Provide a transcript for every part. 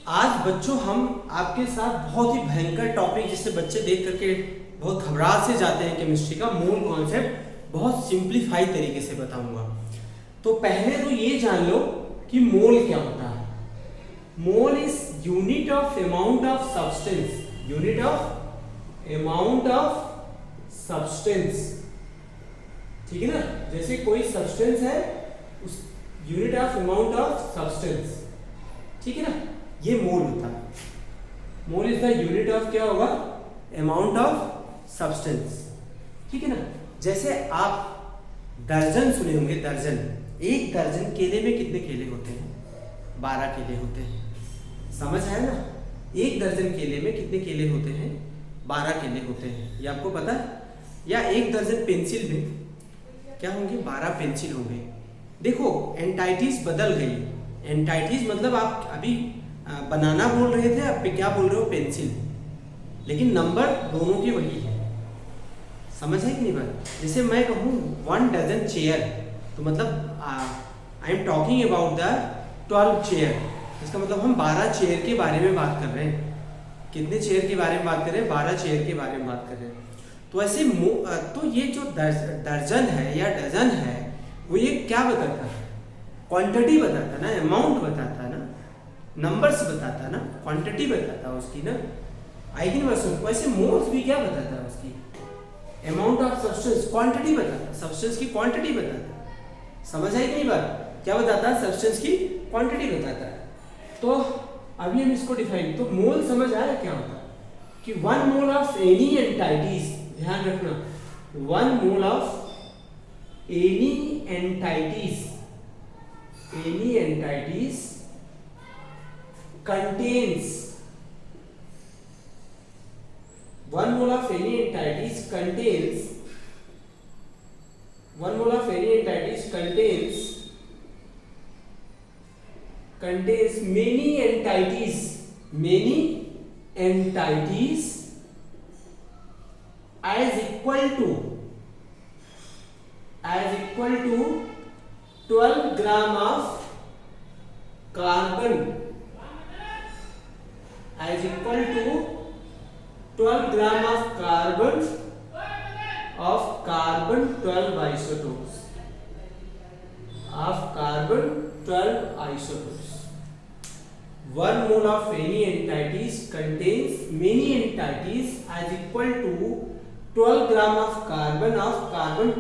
आज बच्चों हम आपके साथ बहुत ही भयंकर टॉपिक जिसे बच्चे देख करके बहुत घबरा से जाते हैं केमिस्ट्री का मूल कॉन्सेप्ट बहुत सिंप्लीफाई तरीके से बताऊंगा। तो पहले तो ये जान लो कि मोल क्या होता है। Mole is unit of amount of substance, unit of amount of substance, ठीक है ना। जैसे कोई सब्सटेंस है उस unit of amount of substance, ठीक है ना, ये मोल होता है। Mole is the unit of क्या होगा, अमाउंट ऑफ सब्सटेंस, ठीक है ना। जैसे आप दर्जन सुने होंगे, दर्जन, एक दर्जन केले में कितने केले होते हैं? 12 केले होते हैं, समझ है ना। एक दर्जन केले में कितने केले होते हैं? 12 केले होते हैं, ये आपको पता है। या एक दर्जन पेंसिल में क्या होंगे? 12 पेंसिल होंगे। देखो एंटाइटीज बदल गई। एंटाइटीज मतलब आप अभी बनाना बोल रहे थे, आप क्या बोल रहे हो? पेंसिल, लेकिन नंबर दोनों के वही है, समझ है कि नहीं बात। जैसे मैं कहूँ 1 डजन चेयर, तो मतलब I am talking about the 12 chair, इसका मतलब हम 12 चेयर के बारे में बात कर रहे हैं। कितने चेयर के बारे में बात कर रहे हैं? 12 चेयर के बारे में बात कर रहे हैं। तो ऐसे तो ये जो दर्जन है या डजन है, वो ये क्या बताता है? क्वांटिटी बताता है ना, अमाउंट बताता है ना, नंबर्स बताता है ना, क्वांटिटी बताता है उसकी ना, आएगी ना बस। वैसे मोल्स भी क्या बताता है? उसकी अमाउंट ऑफ सब्सटेंस, क्वांटिटी बताता है, सब्सटेंस की क्वांटिटी बताता है। समझ आई नहीं बात? क्या बताता है? सब्सटेंस की क्वांटिटी बताता है। तो अभी हम इसको डिफाइन, तो मोल समझ आया क्या होता है कि 1 मोल ऑफ एनी एंटाइटीज, ध्यान रखना, 1 mole of any entities, any entities contains 1 mole of any entities contains 1 mole of any entities contains many entities as equal to 12 gram of carbon, as equal to 12 gram of carbon 12 isotopes, of carbon 12 isotopes. 1 mole of any entities contains many entities as equal to 12 gram of carbon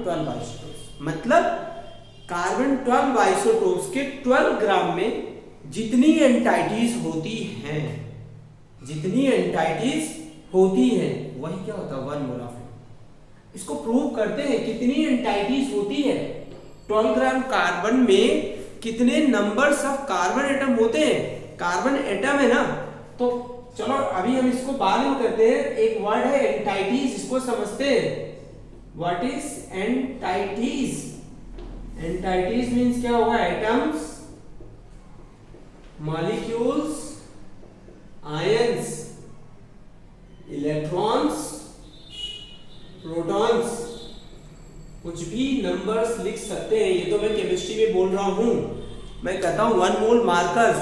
12 isotopes. मतलब carbon 12 isotopes के 12 ग्राम में जितनी entities होती हैं, जितनी entities होती है, वही क्या होता है? 1 मोल ऑफ। इसको प्रूव करते हैं, कितनी एंटाइटीज होती है? 12 ग्राम कार्बन में कितने नंबर्स ऑफ कार्बन एटम होते हैं? कार्बन एटम है ना, तो चलो अभी हम इसको बाद में करते हैं। एक वर्ड है एंटाइटीज, इसको समझते हैं। What is entities? Entities means क्या होगा? Atoms, molecules, ions, electrons, protons, कुछ भी नंबर्स लिख सकते हैं। ये तो मैं केमिस्ट्री में बोल रहा हूं। मैं कहता हूं 1 मोल मार्कर्स,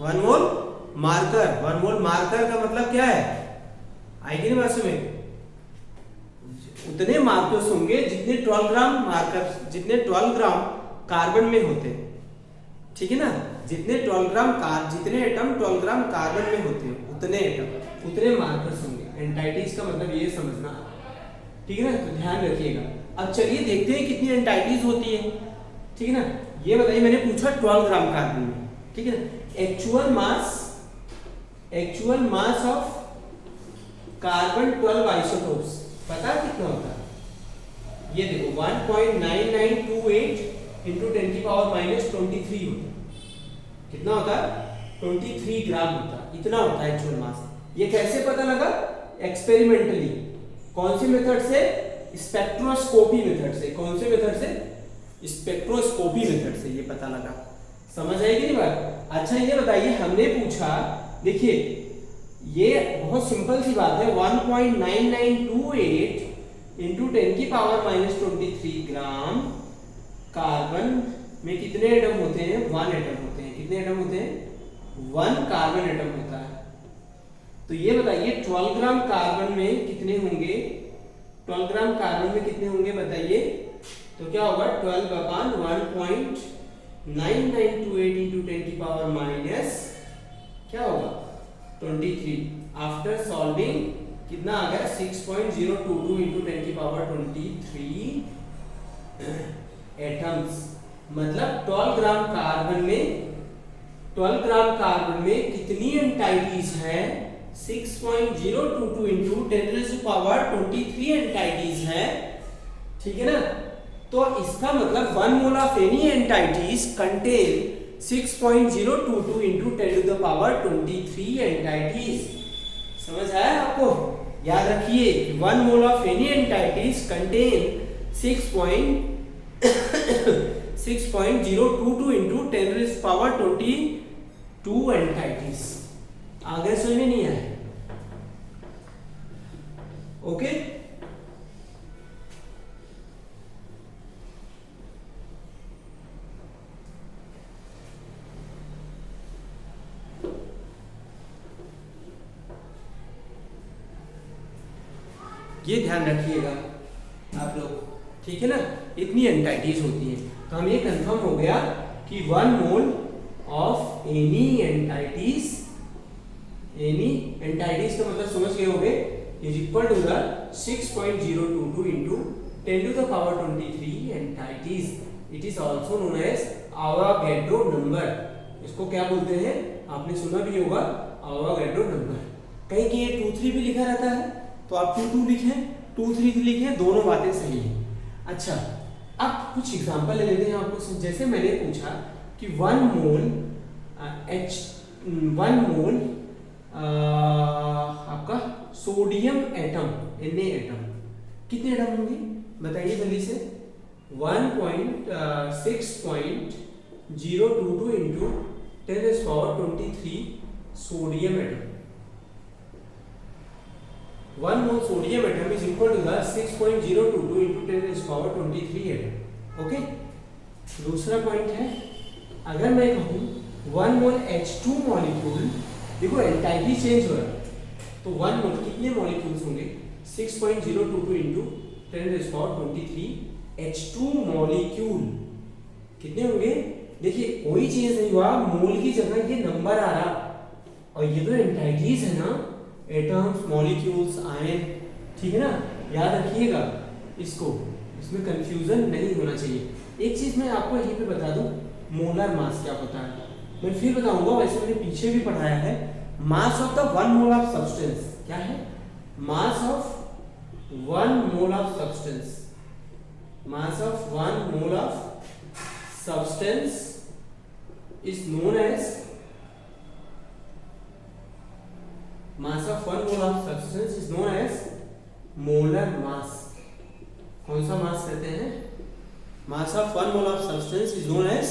1 मोल मार्कर, 1 मोल मार्कर का मतलब क्या है? आएगी ना बात में? उतने मार्कर्स होंगे जितने 12 ग्राम मार्कर, जितने 12 ग्राम कार्बन में होते हैं, ठीक है ना। जितने 12 ग्राम जितने एटम 12 ग्राम कार्बन में होते हैं, उतने एटम, उतने मार्कर्स होंगे। एंटाइटीज का मतलब ये समझना, ठीक है ना, तो ध्यान रखिएगा। अब चलिए देखते हैं कितनी एंटाइटीज होती है, ठीक है ना। ये बताइए, मैंने पूछा 12 ग्राम कार्बन में, ठीक है ना। Actual mass of carbon 12 isotopes पता कितना होता है? ये देखो 1.9928 इंटू 10 की पावर -23 होता है। कितना होता है? 23 ग्राम होता है, इतना होता है एक्चुअल मास। ये कैसे पता लगा? एक्सपेरिमेंटली। कौन से मेथड से? स्पेक्ट्रोस्कोपी मेथड से। कौन से मेथड से? स्पेक्ट्रोस्कोपी मेथड से ये पता लगा। समझ आएगी नहीं बात? अच्छा ये बताइए, हमने पूछा, देखिए ये बहुत सिंपल सी बात है, 1.9928 इंटू 10 की पावर -23 ग्राम कार्बन में कितने एटम होते हैं? 1 एटम होते हैं। कितने एटम होते हैं? 1 कार्बन एटम होता है। तो ये बताइए 12 ग्राम कार्बन में कितने होंगे, 12 ग्राम कार्बन में कितने होंगे बताइए। तो क्या होगा 12 अपान 1.9928 इंटू 10 की पावर माइनस क्या होगा 23। आफ्टर सॉल्विंग कितना आ गया 6.022 इंटू 10 की पावर 23 एटम्स। मतलब 12 ग्राम कार्बन में कितनी एंटाइटीज है 6.022 इंटू 10 की पावर 23 एंटाइटीज है, ठीक है ना। तो इसका मतलब 1 mole of any entities contain 6.022 into 10 to the power 23 entities. समझ आया आपको? याद रखिए 1 mole of any entities contain 6.022 into 10 to the power 22 entities. आगे समझ में नहीं आया? ओके, ये ध्यान रखिएगा आप लोग, ठीक है ना। इतनी एंटाइटीज होती हैं। तो हम ये कंफर्म हो गया कि 1 मोल ऑफ एनी एंटाइटीज का मतलब समझ गए होंगे is equal to the 6.022 into 10 to the power 23 entities. It is also known as Avogadro number. इसको क्या बोलते हैं आपने सुना भी होगा, आवागैड्रो नंबर। कहीं कहीं 2-3 भी लिखा रहता है तो आप 2-2 लिखें, 2-3 लिखें, दोनों बातें सही हैं। अच्छा, अब कुछ एग्जांपल ले लेते हैं आपको। जैसे मैंने पूछा कि 1 मोल आपका सोडियम एटम Na एटम कितने एटम होंगे बताइए जल्दी से। 1.6.022 into 10 to the power 23 sodium atom. 1 mole sodium atom is equal to the 6.022 into 10 to the power 23 atom. Okay, दूसरा पॉइंट है, अगर मैं कहूं 1 मोल H2 मॉलिक्यूल, देखो एंटाइटी चेंज हो रहा है, तो 1 मोल कितने मॉलिक्यूल्स होंगे 6.022 into 10 to the power 23 H2 molecule कितने होंगे। देखिए कोई चेंज नहीं हुआ, मोल की जगह ये नंबर आ रहा, और ये तो एंटाइटीज है ना, एटम्स, मॉलिक्यूल्स, आयन, ठीक है ना। याद रखिएगा इसको, इसमें कंफ्यूजन नहीं होना चाहिए। एक चीज मैं आपको यहीं पे बता दूं, मोलर मास क्या होता है मैं फिर बताऊंगा, वैसे मैंने पीछे भी पढ़ाया है। Mass of the 1 mole of substance क्या है, mass of 1 mole of substance, mass of 1 mole of substance is known as, mass of 1 mole of substance is known as molar mass। कौन सा मास कहते हैं, mass of 1 mole of substance is known as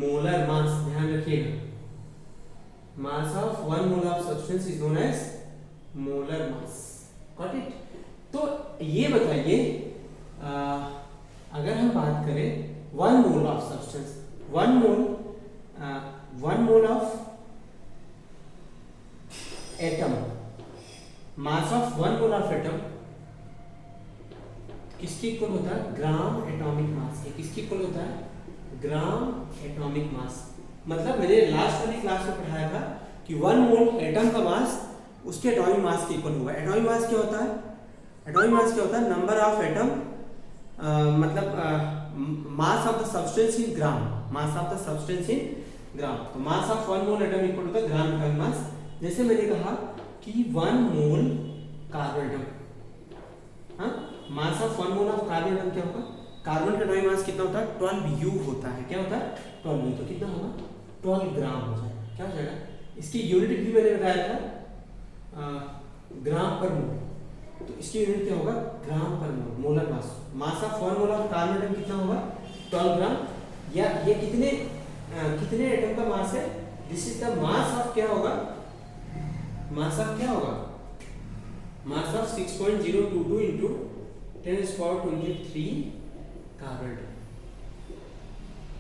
molar mass। ध्यान रखिएगा, mass of 1 mole of substance is known as molar mass। Got it? तो ये बताइए अगर हम बात करें 1 mole of substance, 1 mole of atom, mass of 1 mole of atom किसके इक्वल होता है, ग्राम एटॉमिक मास के। किसके इक्वल होता है, ग्राम एटॉमिक मास। मतलब मैंने लास्ट वाली क्लास में पढ़ाया था कि 1 मोल एटम का मास उसके एटॉमिक मास के इक्वल होगा। एटॉमिक मास क्या होता है, एटॉमिक मास क्या होता है, नंबर ऑफ एटम, मतलब mass of the substance in gram, mass of the substance in gram. तो mass of 1 mole atom equal होता है ग्राम एटॉमिक मास। जैसे मैंने कहा कि 1 मोल कार्बन एटम, हाँ, मास of 1 mole of carbon atom क्या होगा, कार्बन का एटॉमिक मास कितना होता है 12U होता है। क्या होता है 12U, तो कितना होगा 12 ग्राम हो जाएगा। क्या हो जाएगा, इसकी यूनिट भी मैंने बताया था ग्राम पर मोल, तो इसकी यूनिट क्या होगा gram per mole, molar mass. Mass of 1 mole of carbon atom कितना होगा 12 ग्राम। या ये कितने एटम का मास है, this is the mass of क्या होगा, मास ऑफ क्या होगा, mass of 6.022 into 10 to the power 23 carbon atom.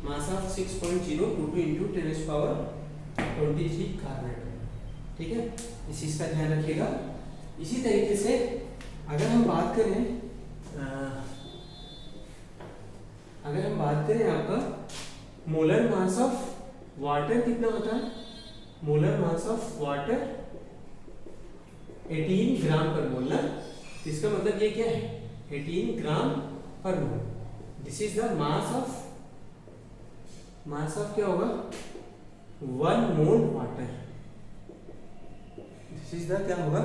Mass of 6.022 into 10 to the power 23 carbon atom. ठीक है, इस चीज का ध्यान रखिएगा। इसी तरीके से अगर हम बात करें आपका मोलर मास ऑफ वाटर कितना होता है, molar mass of water 18 gram per मोल ना, इसका मतलब ये क्या है, 18 gram per mole. This is the mass of क्या होगा, 1 mole water. This is the क्या होगा,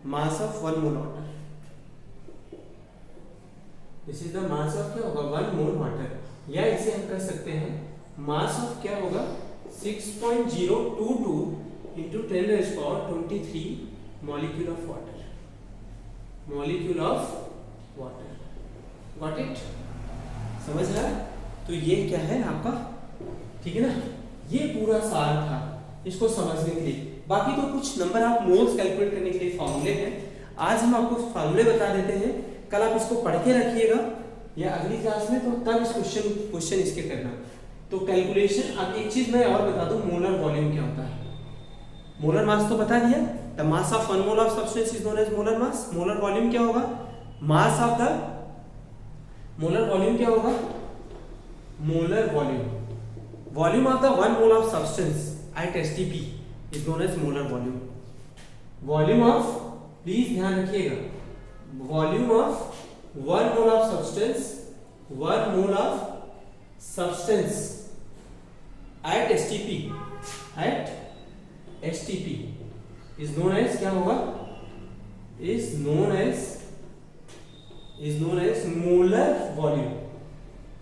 mass of 1 mole water. This is the mass of क्या होगा, 1 मोल वाटर। या इसे हम कर सकते हैं मास ऑफ क्या होगा, 6.022 into 10⁻23 molecule of water, molecule of water। Got it? समझ रहा है? तो ये क्या है आपका, ठीक है ना, ये पूरा सार था इसको समझने के लिए। बाकी तो कुछ नंबर आप मोल्स कैलकुलेट करने के लिए फॉर्मूले हैं, आज हम आपको फॉर्मूले बता देते हैं, कल आप इसको पढ़ के रखिएगा या अगली क्लास में, तो तब इस क्वेश्चन इसके करना। तो कैलकुलेशन, अब एक चीज मैं और बता दूं, मोलर वॉल्यूम क्या होता है। मोलर मास तो बता दिया, the mass of 1 mole of substance is known as molar mass. Molar volume क्या होगा, mass of the molar volume क्या होगा, molar volume of the 1 mole of substance at STP is known as molar volume. Volume of, please ध्यान रखिएगा, volume of 1 mole of substance, 1 mole of substance at STP is known as क्या होगा, is known as molar volume.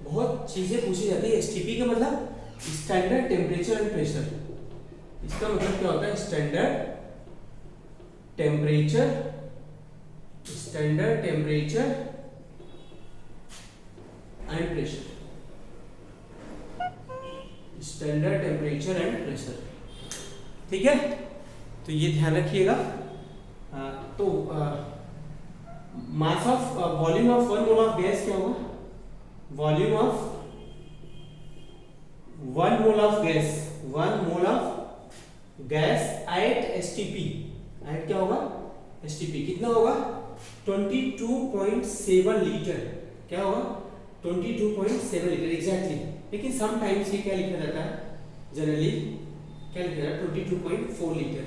बहुत चीजें पूछी जाती है, STP का मतलब स्टैंडर्ड टेम्परेचर एंड प्रेशर। इसका मतलब क्या होता है, standard temperature and pressure, standard temperature and pressure. ठीक है, तो ये ध्यान रखिएगा। तो mass of volume of 1 mole of gas क्या होगा, volume of 1 mole of gas at STP, at क्या होगा, एसटीपी कितना होगा, 22.7 लीटर। क्या होगा, 22.7 लीटर एग्जैक्टली। लेकिन सम टाइम्स ये क्या लिखा जाता है, जनरली क्या लिखा जाता है, 22.4 लीटर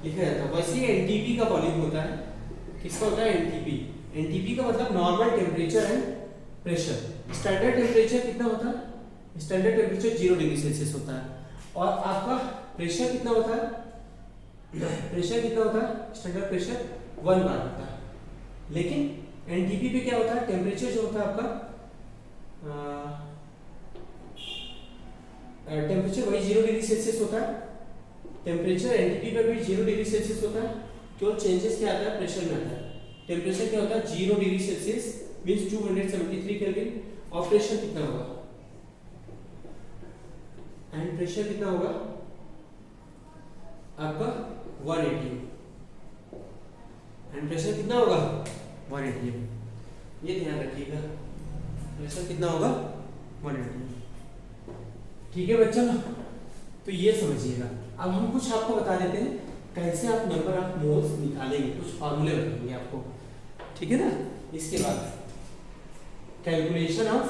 लिखा जाता है। वैसे एनटीपी का वॉल्यूम होता है, किसका होता है, एनटीपी का मतलब normal temperature and pressure. Standard temperature कितना होता है, स्टैंडर्ड टेम्परेचर 0 डिग्री सेल्सियस होता है। और आपका प्रेशर कितना होता है, स्टैंडर्ड प्रेशर 1 बार होता है। लेकिन एनटीपी पे क्या होता है, टेम्परेचर जो होता है आपका, टेम्परेचर वही 0 डिग्री सेल्सियस होता है। टेम्परेचर एनटीपी पे भी 0 डिग्री सेल्सियस होता है, केवल चेंजेस क्या आता है, प्रेशर में आता है। टेम्परेचर क्या होता है, 0 डिग्री सेल्सियस मींस 273 केल्विन, और प्रेशर कितना होगा, एंड प्रेशर कितना होगा आपका 180, एंड प्रेशर कितना होगा 180। ये ध्यान रखिएगा, प्रेशर कितना होगा 180। ठीक है बच्चों, तो ये समझिएगा। अब हम कुछ आपको बता देते हैं कैसे आप नंबर ऑफ मोल्स निकालेंगे, कुछ फॉर्मूले बताएंगे आपको, ठीक है ना। इसके बाद calculation of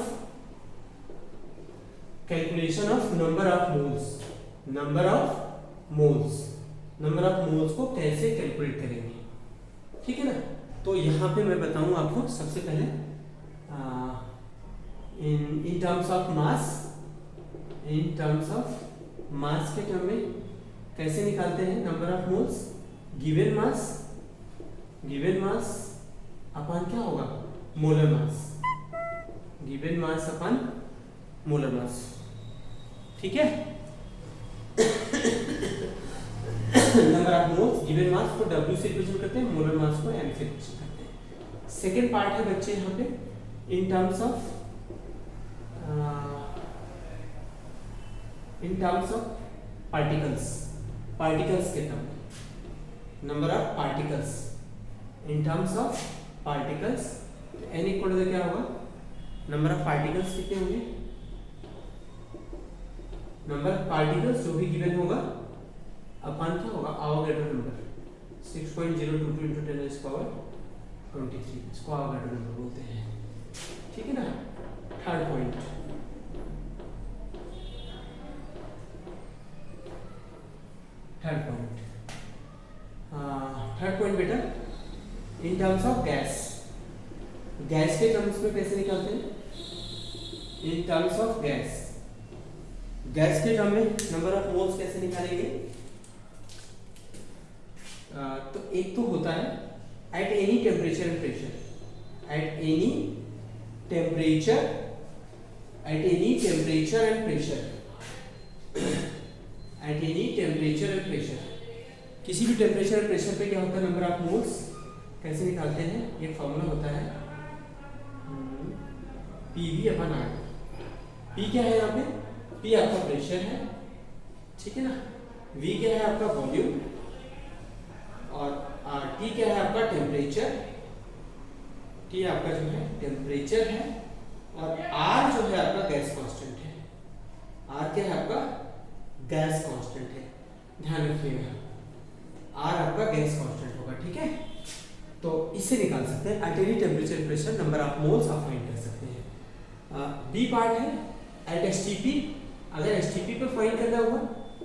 number of moles को कैसे कैलकुलेट करेंगे, ठीक है ना। तो यहाँ पे मैं बताऊं आपको सबसे पहले इन टर्म्स ऑफ मास के टर्म में कैसे निकालते हैं number of moles. Given mass upon क्या होगा, molar mass, given mass upon molar mass, ठीक है। Number of moles, given mass को W से रिप्रेजेंट करते हैं, मोलर मास को M से रिप्रेजेंट करते हैं। सेकेंड पार्ट है बच्चे यहाँ पे इन टर्म्स ऑफ पार्टिकल्स के term, number of particles in terms of particles. n equal to क्या होगा, नंबर ऑफ पार्टिकल्स कितने होंगे, नंबर ऑफ पार्टिकल्स जो भी गिवन होगा Avogadro number 6.022 into 10 raised power 23, इसको आवोगाड्रो नंबर बोलते हैं, ठीक है ना। थर्ड पॉइंट, थर्ड पॉइंट बेटा, इन टर्म्स ऑफ गैस, गैस के टर्म्स में कैसे निकालते हैं? इन टर्म्स ऑफ गैस, गैस के टर्म में नंबर ऑफ मोल्स कैसे निकालेंगे? तो एक तो होता है eight any temperature and pressure, eight any temperature, eight any temperature and pressure, eight any temperature and pressure, किसी भी टेम्परेचर एंड प्रेशर पे क्या होता है? नंबर ऑफ मोल्स कैसे निकालते हैं? एक फॉर्मूला होता है PV अपन R। P क्या है यहाँ पे? P आपका प्रेशर है, ठीक है ना। V क्या है आपका वॉल्यूम, और T क्या है आपका टेम्परेचर, T आपका जो है टेम्परेचर है, और R जो है आपका गैस कांस्टेंट है। R क्या है आपका? गैस कांस्टेंट है, ध्यान रखिएगा, R आपका गैस कांस्टेंट होगा, ठीक है। तो इससे निकाल सकते हैं eight any temperature pressure number of moles आप फाइंड कर सकते हैं। बी पार्ट है एट एसटीपी, अगर एसटीपी पे फाइंड करना हुआ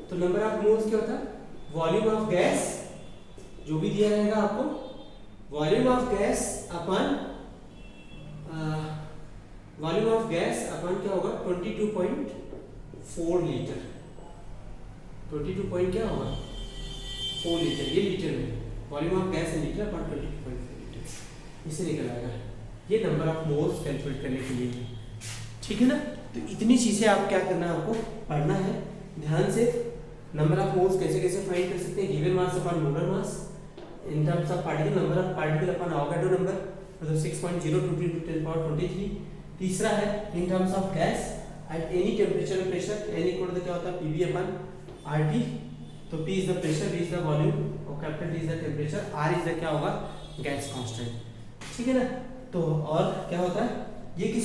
तो नंबर ऑफ मोल्स क्या होता है? वॉल्यूम ऑफ गैस, जो भी दिया रहेगा आपको, volume of gas upon volume of gas upon क्या होगा? 22.4 लीटर, 22 पॉइंट क्या होगा? 4 लीटर, ये लीटर में volume of gas in litre upon 22.4 litre, इससे निकल आएगा। ये नंबर ऑफ मोल्स कैलकुलेट करने के लिए, ठीक है ना। तो इतनी चीजें आप क्या करना है, आपको पढ़ना है ध्यान से। नंबर ऑफ मोल्स कैसे कैसे फाइंड कर सकते हैं? Given mass upon molar mass, in terms of particle, number of particle upon Avogadro number, मतलब 6.022 into 10 power 23। तीसरा है in terms of gas at any temperature and pressure, N equal to क्या होता है? PV upon RT। तो P is the pressure, V is the volume, और capital T is the temperature, R is the क्या होगा? Gas constant, ठीक है ना। तो और क्या होता है? ये किसी